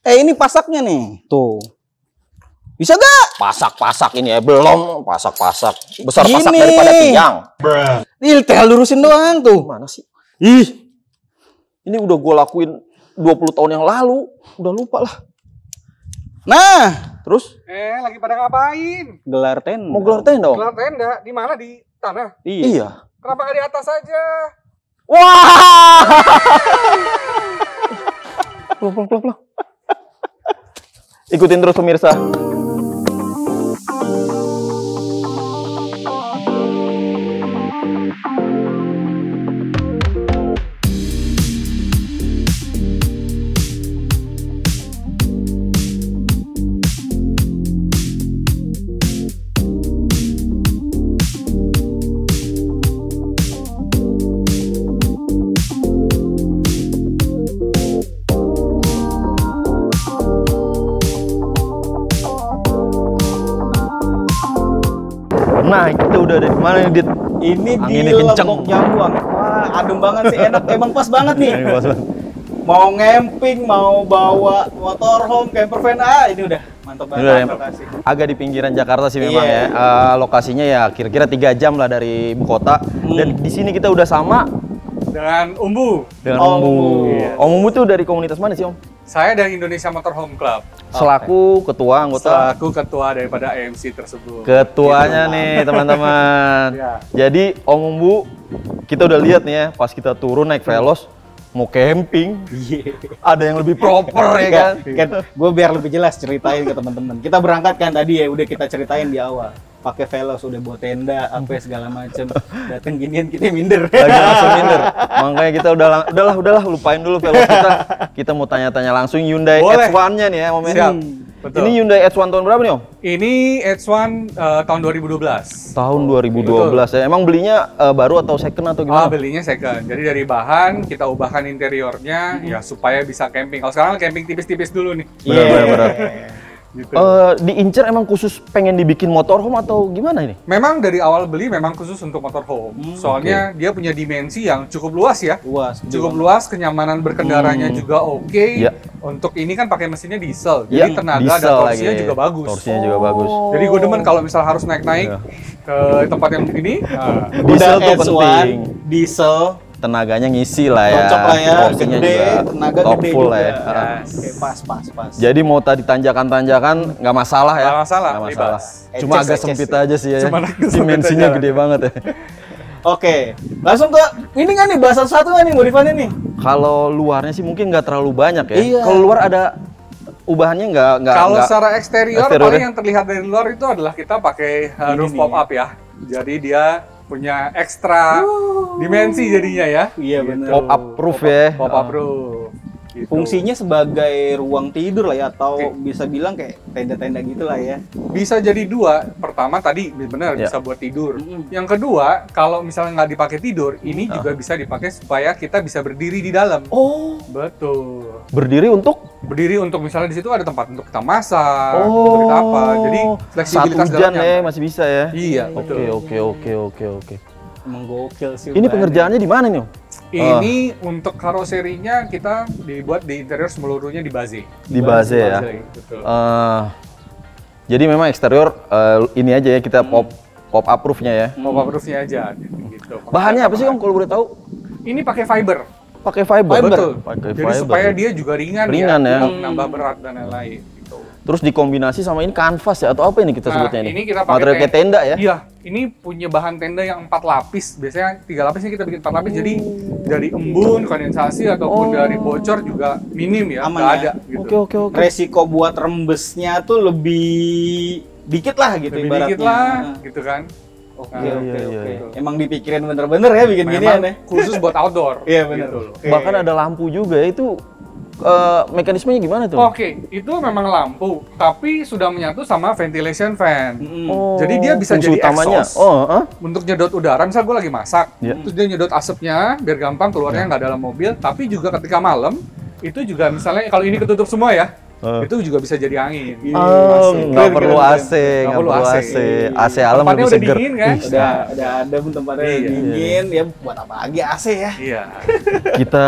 Ini pasaknya nih. Tuh. Bisa gak? Pasak-pasak ini ya, belum pasak-pasak. Besar Gini. pasak daripada tiang. Ih, tinggal lurusin doang tuh. Mana sih? Ih, Ini udah gue lakuin 20 tahun yang lalu. Udah lupa lah. nah, Terus Lagi pada ngapain? gelar tenda. mau gelar tenda om? Gelar tenda di mana? Di tanah? Iya. Kenapa nggak di atas aja? Wah. Pulang. Ikutin terus pemirsa. Nah, kita udah ada di mana nih, Dit? Ini Anginnya di kenceng. Lembok Jambuang. Wah, adem banget sih, enak. Emang pas banget nih. Ini bos. Mau ngemping, mau bawa motorhome, camper van, ini udah mantap Udah, banget ya. lokasi. Agak di pinggiran Jakarta sih memang Iya. ya. Lokasinya ya kira-kira 3 jam lah dari ibu kota. Dan di sini kita udah sama Dengan Umbu. dengan Om Om Umbu. Iya. Om Umbu tuh dari komunitas mana sih, Om? Saya dari Indonesia Motorhome Club. Selaku ketua anggota. Selaku ketua daripada AMC tersebut. Ketuanya nih, teman-teman. Ya. Jadi Om Umbu, kita udah lihat nih ya, pas kita turun naik Veloz mau camping. Ada yang lebih proper ya kan? Kan gue biar lebih jelas ceritain ke teman-teman. Kita berangkat kan tadi ya, udah kita ceritain di awal. Pakai Veloz udah buat tenda, apa segala macem. Dateng ginian kita minder. Lagi langsung minder. Makanya kita udahlah lupain dulu Veloz kita. Kita mau tanya-tanya langsung Hyundai Boleh. H1-nya nih ya, Om. Siap. Betul. Ini Hyundai H1 tahun berapa nih, Om? Ini H1 tahun 2012. Tahun 2012 ya. Emang belinya baru atau second atau gimana? Belinya second. Jadi dari bahan kita ubahkan interiornya ya supaya bisa camping. Kalau sekarang camping tipis-tipis dulu nih. Benar. Gitu. Diincer emang khusus pengen dibikin motorhome atau gimana ini? Memang dari awal beli memang khusus untuk motorhome. Soalnya dia punya dimensi yang cukup luas ya. Luas. Cukup luas, kenyamanan berkendaranya juga oke. Iya. Untuk ini kan pakai mesinnya diesel, Iya, jadi tenaga dan diesel torsinya lagi. juga bagus. Torsinya juga bagus. Jadi gue demen kalau misal harus naik-naik ke tempat yang ini. Diesel tuh H1, penting. Diesel, Tenaganya ngisi lah ya. cocok lah ya, Torsinya gede, juga tenaga top gede full juga. lah ya. Oke, pas. Jadi mau tadi tanjakan-tanjakan nggak masalah ya. Nggak masalah, Nggak masalah. bebas. Cuma Eces, agak eces sempit ya. aja sih ya. Cuma agak sempit Dimensinya aja. gede banget ya. Oke, langsung ke ini kan nih bahasa satu kan nih modifannya nih. Kalau luarnya sih mungkin nggak terlalu banyak ya. Iya. Kalau luar ada ubahannya nggak Kalau secara eksterior eksteriornya. paling yang terlihat dari luar itu adalah kita pakai roof nih. pop up ya. Jadi dia punya ekstra dimensi jadinya ya. Iya benar. pop up roof ya. Pop up roof. Gitu. Fungsinya sebagai ruang tidur lah ya, atau bisa bilang kayak tenda-tenda gitu lah ya. Bisa jadi dua. Pertama tadi benar Ya. bisa buat tidur. Yang kedua, kalau misalnya nggak dipakai tidur, ini juga bisa dipakai supaya kita bisa berdiri di dalam. Oh, Betul. berdiri untuk Berdiri untuk misalnya di situ ada tempat untuk kita masak, untuk kita apa. Jadi saat fleksibilitas hujan dalamnya. ya masih bisa ya. Iya, betul. Oke. Emang gokil sih. Ini Bang. pengerjaannya di mana nih, Om? Ini untuk karoserinya kita dibuat di interior seluruhnya di baze. Di base ya. Betul. Jadi memang eksterior ini aja ya kita pop up roofnya ya. Pop up roofnya aja gitu. Bahannya apa sih, Om, kalau boleh tahu? Ini pakai fiber. Pakai fiber. Betul. Pakai Jadi fiber. supaya dia juga ringan Ringan ya. tidak nambah berat dan lain-lain gitu. Terus dikombinasi sama ini kanvas ya atau apa ini kita sebutnya ini? Ini kita pakai Material kayak tenda ya? Iya, ini punya bahan tenda yang 4 lapis. Biasanya 3 lapis, ini kita bikin 4 lapis. Jadi dari embun, kondensasi ataupun dari bocor juga minim ya, Aman nggak ya? ada gitu. Oke. Resiko buat rembesnya tuh lebih dikit lah gitu Lebih ibaratnya. dikit lah, gitu kan. Oke, Nah, oke, iya, oke. iya. Emang dipikirin bener-bener ya bikin ginian Memang ya. khusus buat outdoor. Iya benar. gitu. Oke. Bahkan ada lampu juga ya, itu mekanismenya gimana tuh? Oke, itu memang lampu, tapi sudah menyatu sama ventilation fan. Oh, Jadi dia bisa fungsi jadi utamanya. exhaust. Oh, Untuk nyedot udara, misal gue lagi masak, Iya. terus dia nyedot asapnya biar gampang keluarnya nggak dalam mobil. Tapi juga ketika malam, itu juga misalnya kalau ini ketutup semua ya, itu juga bisa jadi angin. Oh, nggak Keren, perlu keren, AC, nggak perlu AC. AC alam Tempatnya lebih udah seger. dingin kan? Udah adem tempatnya Iya. dingin ya, buat apa lagi AC ya. Iya. Kita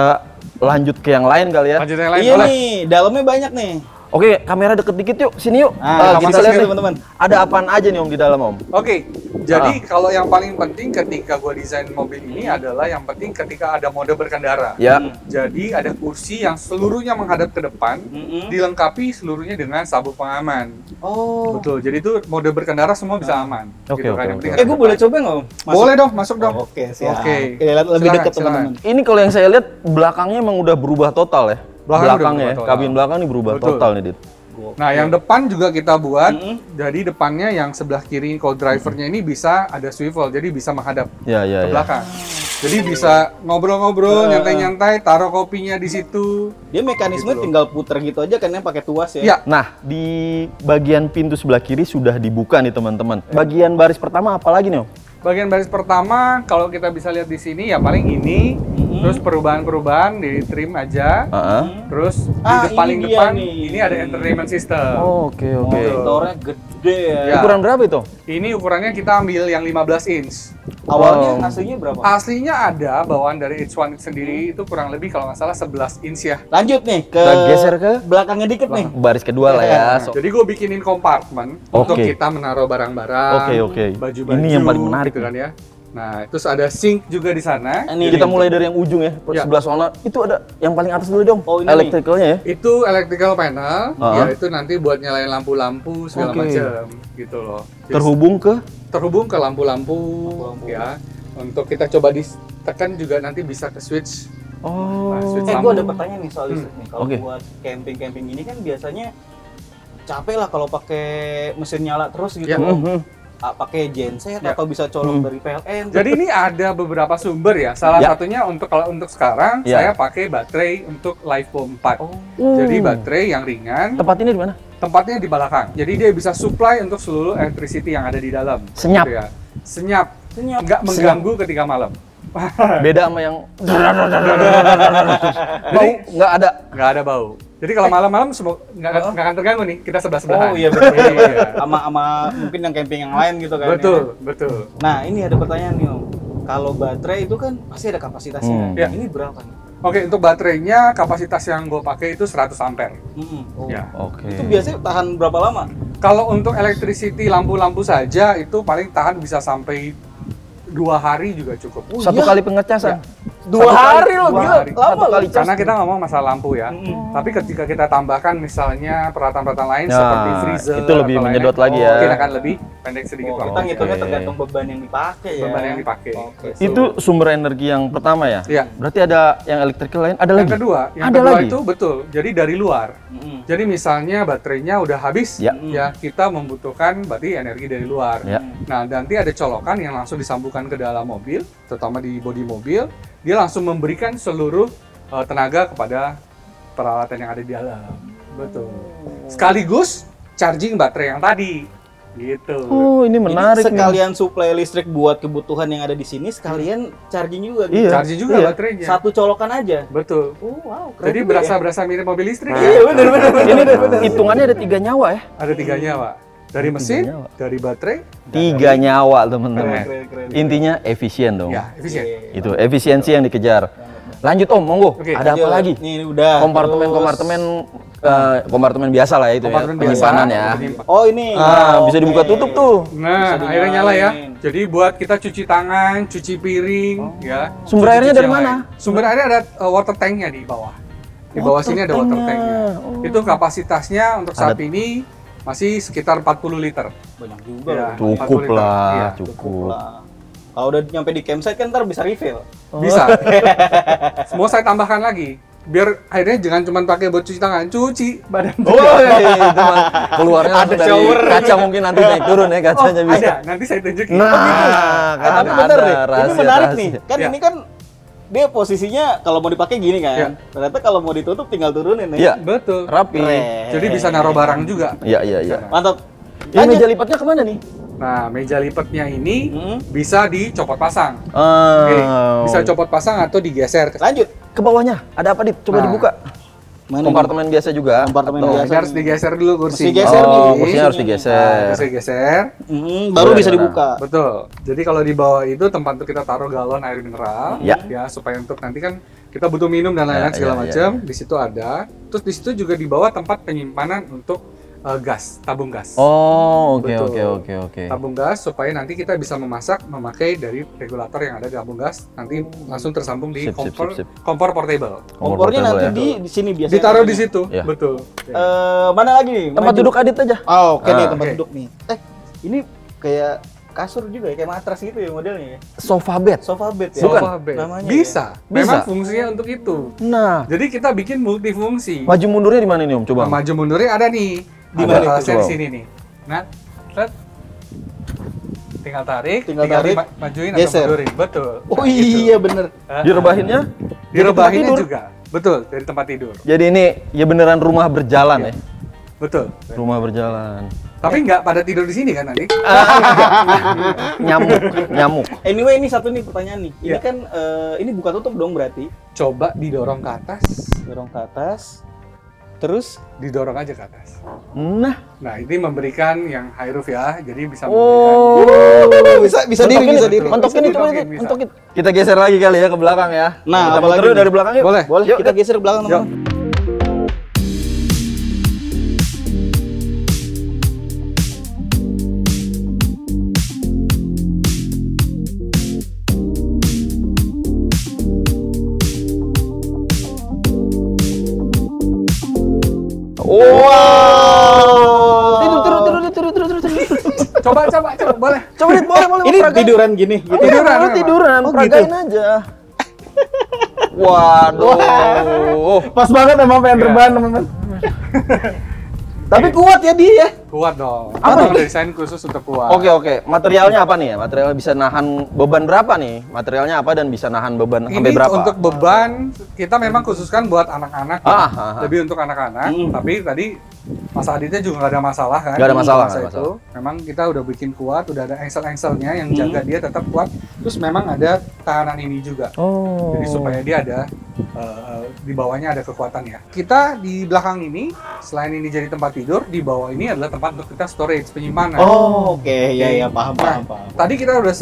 lanjut ke yang lain kali ya. Lanjut yang lain Iya boleh. nih, dalamnya banyak nih. Oke, kamera deket dikit yuk, sini yuk. Nah, Kita kita lihat sini, nih, teman-teman. ada apaan aja nih Om di dalam Om? Oke, jadi kalau yang paling penting ketika gua desain mobil ini adalah yang penting ketika ada mode berkendara. Ya. Jadi ada kursi yang seluruhnya menghadap ke depan, dilengkapi seluruhnya dengan sabuk pengaman. Oh. Betul. Jadi itu mode berkendara semua bisa aman. Oke, oke, Yang oke. penting Gue ada boleh depan. coba nggak, Om? Masuk? Boleh dong, masuk dong. Oh, oke, siap. Oke. Oke, lihat lebih Silakan, dekat silakan. teman-teman. Ini kalau yang saya lihat belakangnya emang udah berubah total ya. Belakang udah Belakangnya berubah ya, total. kabin belakang ini berubah Betul. total nih, Dit. Nah, yang depan juga kita buat. Jadi depannya yang sebelah kiri co-drivernya ini bisa ada swivel, jadi bisa menghadap Ya, ya, ke ya. belakang. Jadi bisa ngobrol-ngobrol, nyantai-nyantai, taruh kopinya di situ. Dia mekanisme Gitu loh. tinggal puter gitu aja kan yang pakai tuas ya. Iya. Nah, di bagian pintu sebelah kiri sudah dibuka nih teman-teman. Bagian baris pertama apa lagi nih Om? Bagian baris pertama, kalau kita bisa lihat di sini ya paling ini, terus perubahan-perubahan di trim aja. Terus Ah, di paling ini dia depan nih. ini ada entertainment system. Oke, oke. Monitornya gede ya. Ya. Ukuran berapa itu? Ini ukurannya kita ambil yang 15 inch. Awalnya Wow. aslinya berapa? Aslinya ada bawaan dari H1 sendiri itu kurang lebih kalau nggak salah 11 inch ya. Lanjut nih ke Kita geser ke belakangnya dikit nih. baris kedua lah ya. So- Jadi gue bikinin kompartemen untuk Oke. kita menaruh barang-barang, Oke, oke. baju-baju. Ini yang paling menarik gitu kan ya. Nah, terus ada sink juga di sana. Ini Kita nih. mulai dari yang ujung ya, Ya. sebelah sana. Itu ada yang paling atas dulu dong. Oh, ini Electricalnya ya. Itu electrical panel, Ah. ya itu nanti buat nyalain lampu-lampu segala Oke. macam gitu loh. Jadi Terhubung ke terhubung ke lampu-lampu ya. Untuk kita coba ditekan juga nanti bisa ke switch. Oh. Nah, switch Gue lampu. ada pertanyaan nih soal listrik nih. Kalau Oke. buat camping-camping ini kan biasanya capek lah kalau pakai mesin nyala terus gitu. Ya. Pakai genset Ya. atau bisa colok dari PLN. Jadi ini ada beberapa sumber ya. Salah Ya. satunya kalau untuk sekarang Ya. saya pakai baterai untuk LiFePo 4. Oh. Jadi baterai yang ringan, tempat ini di mana? tempatnya di belakang. Jadi dia bisa supply untuk seluruh electricity yang ada di dalam. Senyap. Gitu ya. Senyap. Senyap. Nggak mengganggu ketika malam. Beda sama yang bau nggak ada. Nggak ada bau. Jadi kalau malam-malam nggak akan terganggu nih. Kita sebelah-sebelahan. Oh iya betul. Iya. Sama mungkin yang camping yang lain gitu kan. Betul, ya. betul. Nah, ini ada pertanyaan nih, Om. Kalau baterai itu kan pasti ada kapasitasnya. Ya. Ini berapa nih? Oke, untuk baterainya kapasitas yang gue pakai itu 100 ampere. Oh. Ya. Oke. Itu biasanya tahan berapa lama? Kalau untuk electricity lampu-lampu saja itu paling tahan bisa sampai 2 hari juga cukup. Oh, Satu iya? kali pengecasan. Dua Satu hari kali, loh, 2 gila. hari. Lama Satu loh. kali cas. Karena kita ngomong masalah lampu ya. Tapi ketika kita tambahkan misalnya peralatan-peralatan lain Nah, seperti freezer itu lebih atau menyedot lainnya, lagi ya. mungkin akan lebih pendek sedikit Oh, waktu. kita ngitungnya Oke. tergantung beban yang dipakai ya. Beban yang dipakai. Oke. Itu sumber energi yang pertama ya? Iya. Berarti ada yang electrical lain, ada lagi? Yang kedua, Ada lagi? itu betul. Jadi dari luar. Mm-mm. Jadi misalnya baterainya udah habis, Ya. kita membutuhkan berarti energi dari luar. Ya. Nah, nanti ada colokan yang langsung disambungkan ke dalam mobil, terutama di bodi mobil, dia langsung memberikan seluruh tenaga kepada peralatan yang ada di dalam. Betul. Sekaligus charging baterai yang tadi. Gitu. Oh, ini menarik Jadi nih. sekalian suplai listrik buat kebutuhan yang ada di sini, sekalian charging juga. Iya. Charging juga Iya. baterainya. Satu colokan aja. Betul. Oh, wow. Keren Jadi juga ya. berasa mirip mobil listrik Iya, ya. benar benar. Ini hitungannya ada 3 nyawa ya? Ada 3 nyawa. Dari mesin, nyawa. dari baterai, 3 nyawa teman-teman. Keren, keren. Intinya efisien dong. ya efisien. Itu efisiensi yang dikejar. Lanjut Om, monggo. Oke, Ada apa Lanjut. lagi? Nih udah. Kompartemen-kompartemen kompartemen biasa lah itu ya, Kompartemen biasa, penyimpanan ya. penyimpan. Oh, ini. Bisa Oke. dibuka tutup tuh. Nah, Bisa airnya nyala ya. dinyalain. Jadi buat kita cuci tangan, cuci piring, ya. Sumber cuci-cuci airnya dari yang mana? lain. Sumber airnya ada water tanknya di bawah. Di bawah Water sini ada water tanknya. tanknya. Oh. Itu kapasitasnya untuk saat Ada- ini masih sekitar 40 liter. Banyak juga. Ya. loh. 40 Cukup liter. lah, Iya, cukup. Lah. Kalau udah nyampe di campsite kan ntar bisa refill. Bisa. Mau saya tambahkan lagi. Biar akhirnya jangan cuma pakai buat cuci tangan, cuci badan Oh, juga. itu mah keluarnya Ada langsung dari shower. kaca mungkin nanti naik turun ya kacanya Oh, bisa. ada. Nanti saya tunjukin. Nah, Tapi kan bener ada deh, ini rahasia- menarik rahasia. nih. Kan Ya. ini kan dia posisinya kalau mau dipakai gini kan. Ya. Ternyata kalau mau ditutup tinggal turunin ya. Iya, Betul. rapi. Keren. Jadi bisa naruh barang juga. Iya, iya, iya. Mantap. Ini meja lipatnya kemana nih? Nah, meja lipatnya ini Hmm. bisa dicopot pasang. Oke, bisa copot pasang atau digeser. Lanjut. ke bawahnya. Ada apa, Dit? Coba Nah. dibuka. Mana Kompartemen biasa juga. Kompartemen Atau- biasa. Ini harus digeser dulu kursi. Mesti geser nih. Oh, kursinya harus digeser. Terus digeser. Baru Boleh, bisa nah. dibuka. Betul. Jadi kalau di bawah itu tempat untuk kita taruh galon air mineral. Ya. Supaya untuk nanti kan kita butuh minum dan lain-lain Ya, segala ya, macam. Di situ ada. Terus di situ juga di bawah tempat penyimpanan untuk gas, tabung gas. Oh, oke Betul. oke. Tabung gas supaya nanti kita bisa memakai dari regulator yang ada di tabung gas, nanti langsung tersambung di Sip, sip, kompor, sip. kompor portable. Kompornya nanti portable ya. di sini biasanya. Ditaruh di situ, Ya. betul. Mana lagi nih? Tempat Maju. duduk Adit aja. Oh, oke nih tempat Oke. duduk nih. Ini kayak kasur juga ya, kayak matras gitu ya modelnya ya. Sofa bed. Sofa bed ya. Sofa bed. Namanya Bisa. Bisa. Memang fungsinya untuk itu. Nah, Jadi kita bikin multifungsi. maju mundurnya di mana nih Om? Coba. Nah, maju mundurnya ada nih. Di Ada mana itu, alasnya di Bang? sini nih. Nah, set. Tinggal tarik, Tinggal tinggal tarik, majuin geser. atau mundurin. Betul. Oh Nah, gitu. iya bener. Direbahinnya? Direbahinnya tidur. juga. Betul, dari tempat tidur. Jadi ini ya beneran rumah berjalan ya. Betul. Rumah berjalan. Tapi nggak pada tidur di sini kan nanti? Nyamuk. Anyway ini satu nih pertanyaan nih. Ini Iya. kan ini buka tutup dong berarti. Coba didorong ke atas, Dorong ke atas. Terus didorong aja ke atas. Nah, Nah, ini memberikan yang high roof ya, jadi bisa oh. bisa diri, bisa diri. Mentokin itu, Bisa. mentokin. Kita geser lagi kali ya ke belakang ya. Nah, kita apalagi muter yuk nih? dari belakang yuk. Boleh. Boleh Yuk, kita geser ke belakang teman. Wow. Tidur. Coba, boleh. Coba Dit, boleh. Ini peragain. tiduran gini gitu. Tiduran, Tiduran, memang. tiduran. Oh, Peragain gitu. aja. Waduh. Pas banget emang pengen Iya. rebahan teman-teman. Tapi kuat ya dia ya. Kuat dong. Apa Apa ini? desain khusus untuk kuat. Oke. Materialnya apa nih ya? Materialnya bisa nahan beban berapa nih? Materialnya apa dan bisa nahan beban Ini sampai berapa? untuk beban kita memang khususkan buat anak-anak. ya. Lebih untuk anak-anak. Tapi tadi Mas Aditnya juga nggak ada masalah kan? Nggak ada masalah, Masa nggak itu. Memang kita udah bikin kuat, udah ada engsel-engselnya yang jaga dia tetap kuat. Terus memang ada tahanan ini juga. Oh. Jadi supaya dia ada di bawahnya ada kekuatan ya. Kita di belakang ini selain ini jadi tempat tidur, di bawah ini adalah tempat untuk kita storage penyimpanan. Oh, oke. Ya paham. Tadi kita udah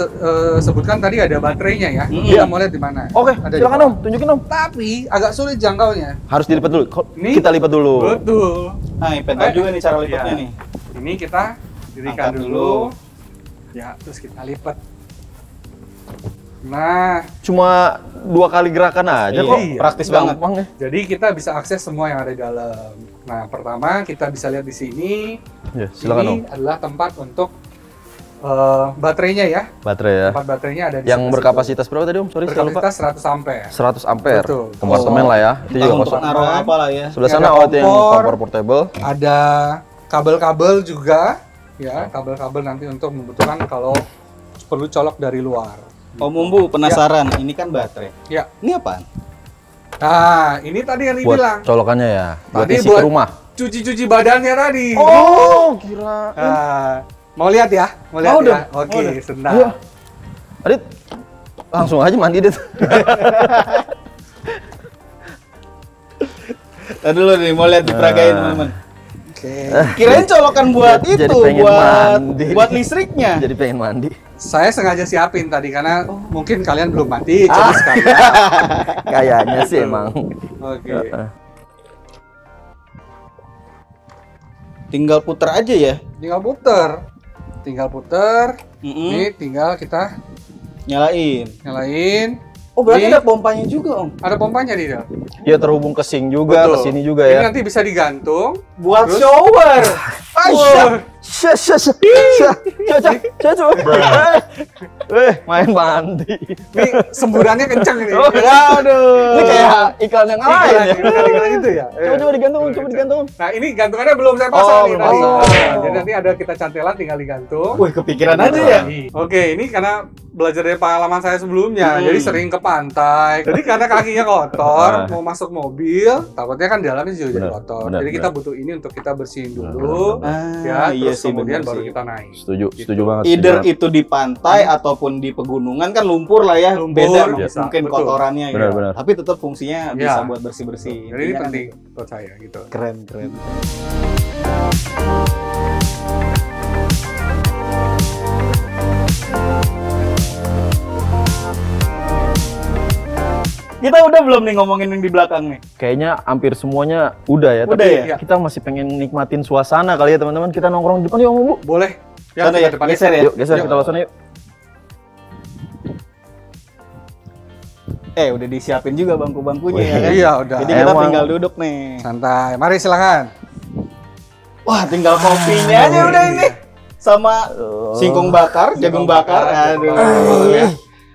sebutkan tadi ada baterainya ya. Mm. Kita mau lihat di mana. Oke, Ada di silakan bawah. Om, tunjukin Om. Tapi agak sulit jangkaunya. Harus dilipat dulu. Ini- Kita lipat dulu. Betul. Nah, pengen tahu juga nih cara lipatnya Iya. nih. Ini kita dirikan Angkat dulu. dulu. Ya, terus kita lipat. Nah, Cuma 2 kali gerakan aja Iya, kok. praktis banget. Gampang ya. jadi kita bisa akses semua yang ada di dalam. Nah, pertama kita bisa lihat di sini. Ya, silakan Om. Ini adalah tempat untuk baterainya ya. Baterai ya. Tempat baterainya ada di Yang sebelah berkapasitas berapa tadi Om? Sorry, situ. saya lupa. Berkapasitas 100 ampere. 100 ampere. Betul. Kompartemen lah ya. Itu Entah juga untuk kosong. naruh apa lah ya. Sebelah Ini sana ada itu yang kompor. kompor portable. Ada kabel-kabel juga ya, kabel-kabel nanti untuk membutuhkan kalau perlu colok dari luar. Om Mumbu penasaran, ini kan baterai. Ya. Ini apaan? Nah, ini tadi yang dibilang. Buat colokannya ya. Buat Tadi isi buat ke rumah. cuci-cuci badannya tadi. Oh, kira. Nah, mau lihat ya? Mau lihat Mau ya? dong, Oke, mau dong. sebentar. Ayo. Adit, langsung aja mandi Dit. Tadi dulu nih, mau lihat diperagain teman-teman. Oke. Kirain colokan buat Jadi itu, pengen buat mandi. listriknya. Jadi pengen mandi. Saya sengaja siapin tadi karena mungkin kalian belum mandi, Ah. jadi sekalian. Kayaknya sih emang. Oke. Tinggal puter aja ya. Tinggal puter. Tinggal puter. Mm-mm. Ini tinggal kita Nyalain. nyalain. Oh, berarti Ini ada pompanya juga, Om. ada pompanya di dalam. Ya terhubung ke sink juga, Betul. ke sini juga Ini ya. nanti bisa digantung. Buat Terus? shower. Main mandi. Ini semburannya kenceng ini. Oh, Aduh. Ini kayak iklan yang lain ya. Iklan itu ya. Coba digantung, coba digantung. Nah, ini gantungannya belum saya pasang Oh, nih belum tadi. pasang. Nah, jadi nanti ada kita cantelan tinggal digantung. Wih, kepikiran aja ya. Oke, ini karena belajar dari pengalaman saya sebelumnya, jadi sering ke pantai. Jadi karena kakinya kotor, mau masuk mobil, takutnya kan di dalamnya juga jadi Benar, kotor. benar, jadi kita benar. butuh ini untuk kita bersihin dulu, Ah, ya. iya Terus sih, kemudian benar baru sih. kita naik. Setuju, Gitu. setuju banget. Either itu di pantai ataupun di pegunungan kan lumpur lah ya. Lumpur, Beda bisa, mungkin betul. kotorannya Benar, ya. benar. Tapi tetap fungsinya Ya. bisa buat bersih-bersih. Jadi ini Intinya kan penting buat saya gitu. Keren, keren. Kita udah belum nih ngomongin yang di belakang nih? Kayaknya hampir semuanya udah ya. Udah tapi ya? kita masih pengen nikmatin suasana kali ya teman-teman. Kita nongkrong di depan yuk, Bu. Boleh. Sana ya, depan geser ya? Yuk, geser Yuk. kita langsung yuk. Udah disiapin juga bangku-bangkunya ya kan? Iya, udah. Jadi kita Emang. tinggal duduk nih. Santai. Mari silakan. Wah, tinggal kopinya aja udah ini. Sama singkong bakar, jagung bakar. Aduh. Ya.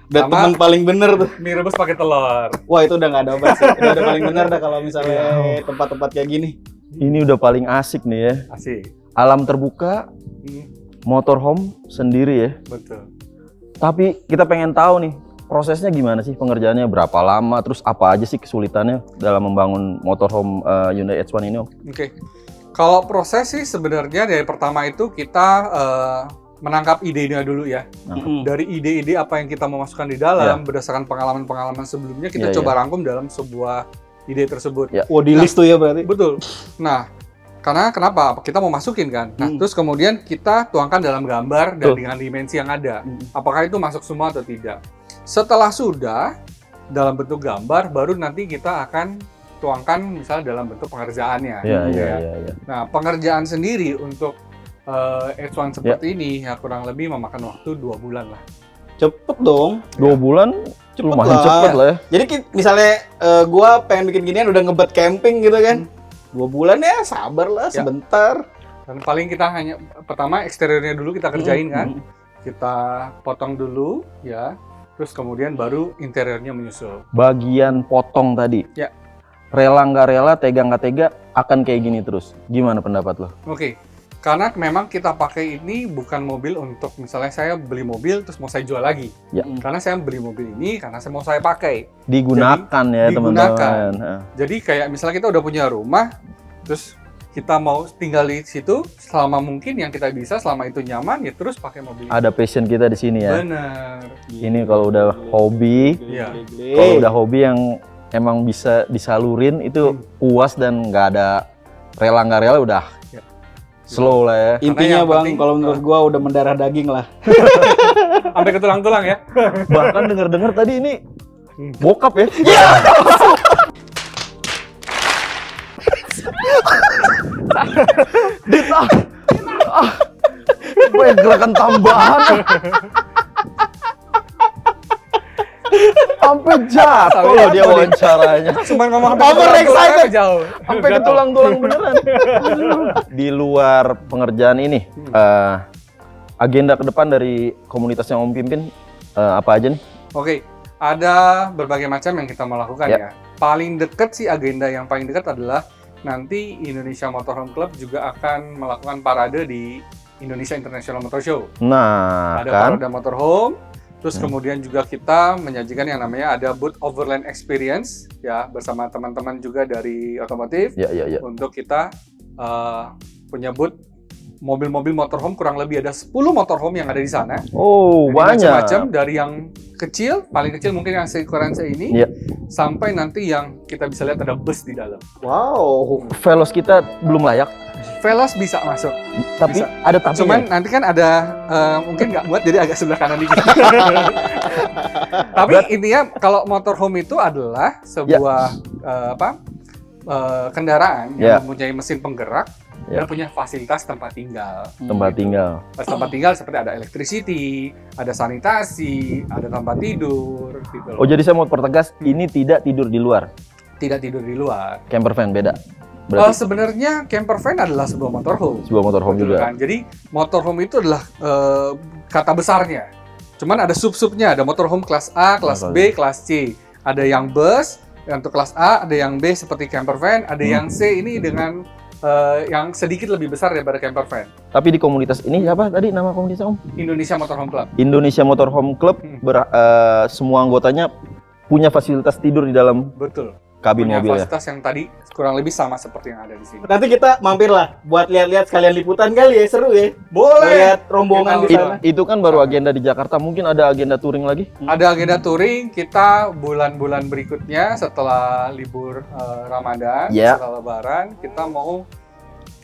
Udah Sama- temen paling bener tuh. Mie rebus pakai telur. Wah, itu udah nggak ada obat sih. Itu udah paling bener dah kalau misalnya tempat-tempat kayak gini. Ini udah paling asik nih ya. Asik. Alam terbuka, Hmm, motorhome sendiri ya. betul. Tapi kita pengen tahu nih, prosesnya gimana sih pengerjaannya, berapa lama, terus apa aja sih kesulitannya dalam membangun motorhome Hyundai H1 ini, Om? Oke. Kalau proses sih sebenarnya dari pertama itu kita menangkap idenya dulu ya. Dari ide-ide apa yang kita mau masukkan di dalam berdasarkan pengalaman-pengalaman sebelumnya kita Iya, coba rangkum dalam sebuah ide tersebut. Ya. Oh, di list tuh ya berarti. Betul. Nah, karena kenapa? Kita mau masukin kan. Nah, terus kemudian kita tuangkan dalam gambar dan Tuh. dengan dimensi yang ada. Apakah itu masuk semua atau tidak? Setelah sudah dalam bentuk gambar, baru nanti kita akan tuangkan misalnya dalam bentuk pengerjaannya. Iya, gitu iya, ya. iya, iya. Nah, pengerjaan sendiri untuk H1 seperti ini ya kurang lebih memakan waktu 2 bulan lah. Cepet dong. 2 bulan Cepet lumayan lah. cepet lah ya. Jadi misalnya gua pengen bikin ginian udah ngebet camping gitu kan. 2 bulan ya sabar lah Ya. sebentar. Dan paling kita hanya pertama eksteriornya dulu kita kerjain kan. Kita potong dulu ya. Terus kemudian baru interiornya menyusul. Bagian potong tadi. Ya. Rela nggak rela, tega nggak tega, akan kayak gini terus. Gimana pendapat lo? Oke. Karena memang kita pakai ini bukan mobil untuk misalnya saya beli mobil terus mau saya jual lagi. Ya. Karena saya beli mobil ini karena saya mau saya pakai. Digunakan ya digunakan. teman-teman. Nah. Jadi kayak misalnya kita udah punya rumah, terus kita mau tinggal di situ selama mungkin yang kita bisa, selama itu nyaman ya terus pakai mobil. Ada passion kita di sini ya. Bener. Ini kalau udah hobi, Iya. kalau udah hobi yang emang bisa disalurin itu puas dan nggak ada rela nggak rela udah Ya. slow lah ya. Intinya yang Bang, penting- kalau menurut gua udah mendarah daging lah. Sampai ke tulang-tulang ya. Bahkan denger-dengar tadi ini bokap ya. Gue gerakan tambahan. Sampai jatuh loh dia wawancaranya. Cuma ngomong Over excited. jauh. Sampai ke tulang-tulang beneran. Di luar pengerjaan ini, agenda ke depan dari komunitas yang Om pimpin apa aja nih? Oke, ada berbagai macam yang kita mau lakukan Ya. ya. Paling dekat sih agenda yang paling dekat adalah nanti Indonesia Motorhome Club juga akan melakukan parade di Indonesia International Motor Show. Nah, Ada kan? parade motorhome, terus kemudian juga kita menyajikan yang namanya ada booth Overland Experience ya bersama teman-teman juga dari otomotif Ya, ya, ya. untuk kita punya booth mobil-mobil motorhome, kurang lebih ada 10 motorhome yang ada di sana. Oh, Jadi banyak. macam-macam dari yang kecil, paling kecil mungkin yang seukuran ini, Iya. sampai nanti yang kita bisa lihat ada bus di dalam. Wow. Velos kita belum layak, Velos bisa masuk, tapi Bisa. ada tapi cuman nanti kan ada mungkin nggak muat jadi agak sebelah kanan dikit. Tapi intinya kalau motorhome itu adalah sebuah kendaraan Ya. yang mempunyai mesin penggerak Ya. dan punya fasilitas tempat tinggal. tempat tinggal. Tempat tinggal seperti ada electricity, ada sanitasi, ada tempat tidur, gitu loh. Oh, jadi saya mau pertegas, ini tidak tidur di luar. Tidak tidur di luar. Camper van beda. Berarti Sebenarnya camper van adalah sebuah motorhome. sebuah motorhome Betul juga. kan? Jadi motorhome itu adalah kata besarnya. Cuman ada sub-subnya, ada motorhome kelas A, kelas B, kelas C. Ada yang bus, yang untuk kelas A, ada yang B seperti camper van, ada yang C ini dengan yang sedikit lebih besar daripada camper van. Tapi di komunitas ini apa tadi nama komunitasnya Om? Indonesia Motorhome Club. Indonesia Motorhome Club. Semua anggotanya punya fasilitas tidur di dalam Betul. kabin Punya mobil ya. fasilitas yang tadi kurang lebih sama seperti yang ada di sini. Nanti kita mampir lah buat lihat-lihat sekalian liputan kali ya, seru ya. Boleh. Lihat rombongan di Kita- sana. Itu kan baru agenda di Jakarta. Mungkin ada agenda touring lagi? Ada agenda touring kita bulan-bulan berikutnya setelah libur Ramadan, Ya. setelah Lebaran, kita mau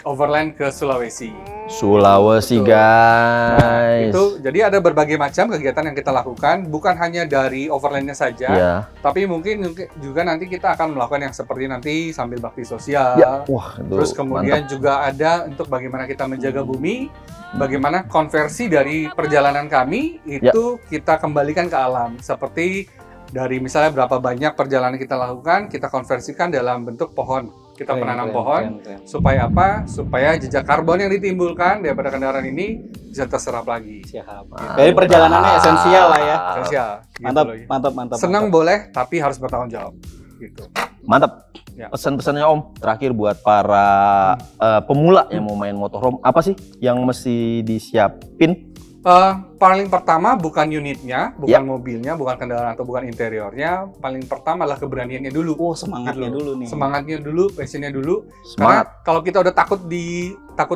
overland ke Sulawesi. Sulawesi guys. Itu jadi ada berbagai macam kegiatan yang kita lakukan, bukan hanya dari overlandnya saja, Ya. tapi mungkin juga nanti kita akan melakukan yang seperti nanti sambil bakti sosial. Ya, wah itu Terus kemudian mantap. juga ada untuk bagaimana kita menjaga bumi, bagaimana konversi dari perjalanan kami itu kita kembalikan ke alam. Seperti dari misalnya berapa banyak perjalanan kita lakukan, kita konversikan dalam bentuk pohon. Kita menanam pohon, supaya apa? Supaya jejak karbon yang ditimbulkan daripada kendaraan ini bisa terserap lagi. Siap. Jadi perjalanannya esensial lah ya. Esensial. gitu Mantap, loh. mantap. Senang boleh, tapi harus bertanggung jawab. Gitu. Mantap. Ya. Pesan-pesannya Om terakhir buat para pemula yang mau main motorhome, apa sih yang mesti disiapin? Paling pertama bukan unitnya, bukan Ya. mobilnya, bukan kendaraan atau bukan interiornya. Paling pertama adalah keberaniannya dulu. Oh, semangatnya Gitu. dulu nih. Semangatnya dulu, passionnya dulu. Semangat. Karena kalau kita udah takut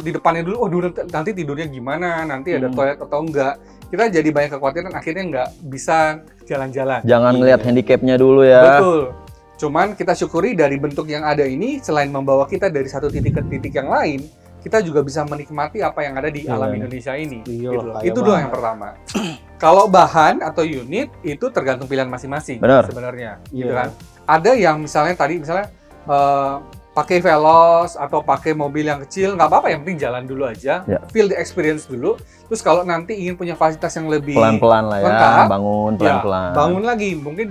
di depannya dulu, oh dulu nanti tidurnya gimana, nanti ada toilet atau enggak, kita jadi banyak kekhawatiran, akhirnya nggak bisa jalan-jalan. Jangan ngelihat handicapnya dulu ya. Betul. Cuman kita syukuri dari bentuk yang ada ini, selain membawa kita dari satu titik ke titik yang lain, kita juga bisa menikmati apa yang ada di alam Indonesia ini. Iya, Gitu loh. kaya Itu doang banget. yang pertama. Kalau bahan atau unit itu tergantung pilihan masing-masing Benar. sebenarnya, Iya. gitu kan. Ada yang misalnya pakai Veloz atau pakai mobil yang kecil, nggak apa-apa, yang penting jalan dulu aja, Ya. feel the experience dulu. Terus kalau nanti ingin punya fasilitas yang lebih Pelan-pelan lah ya, lengkap, bangun ya, pelan-pelan. bangun lagi, mungkin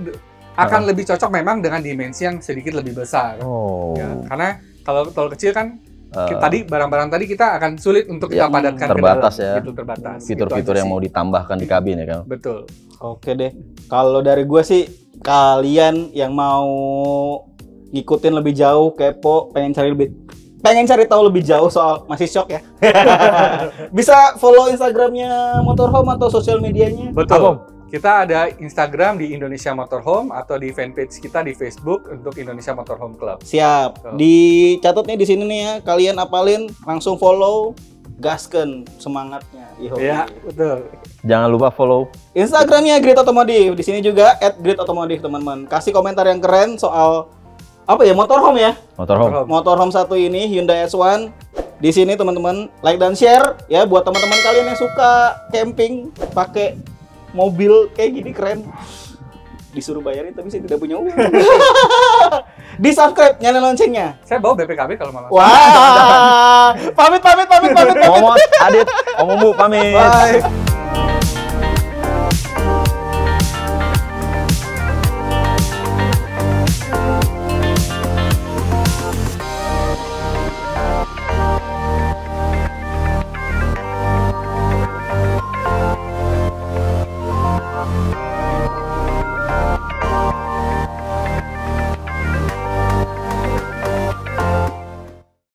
akan lebih cocok memang dengan dimensi yang sedikit lebih besar. Oh. Ya, karena kalau kecil kan tadi barang-barang tadi kita akan sulit untuk kita Ya, padatkan terbatas ke dalam, ya. gitu, terbatas. Fitur-fitur Itu aja yang mau sih. ditambahkan di kabin ya kan. Betul. Oke deh. Kalau dari gue sih, kalian yang mau ngikutin lebih jauh, kepo, pengen cari tahu lebih jauh soal, masih shock ya. Bisa follow Instagramnya Motorhome atau sosial medianya. Betul. Kita ada Instagram di Indonesia Motorhome atau di fanpage kita di Facebook untuk Indonesia Motorhome Club. Siap. Betul. Dicatat nih di sini nih ya. Kalian apalin, langsung follow, gasken semangatnya. Iho. Ya, betul. Jangan lupa follow Instagramnya Grid Automotive. Di sini juga @gridautomotive teman-teman. Kasih komentar yang keren soal apa ya, motorhome ya. Motorhome. Motorhome satu ini Hyundai S1. Di sini teman-teman like dan share ya buat teman-teman kalian yang suka camping pakai mobil kayak gini keren. Disuruh bayarin tapi saya tidak punya uang. Di subscribe, nyalain loncengnya. Saya bawa BPKB kalau malam. Wah. Pamit. Om Adit, Om Bu pamit. Bye.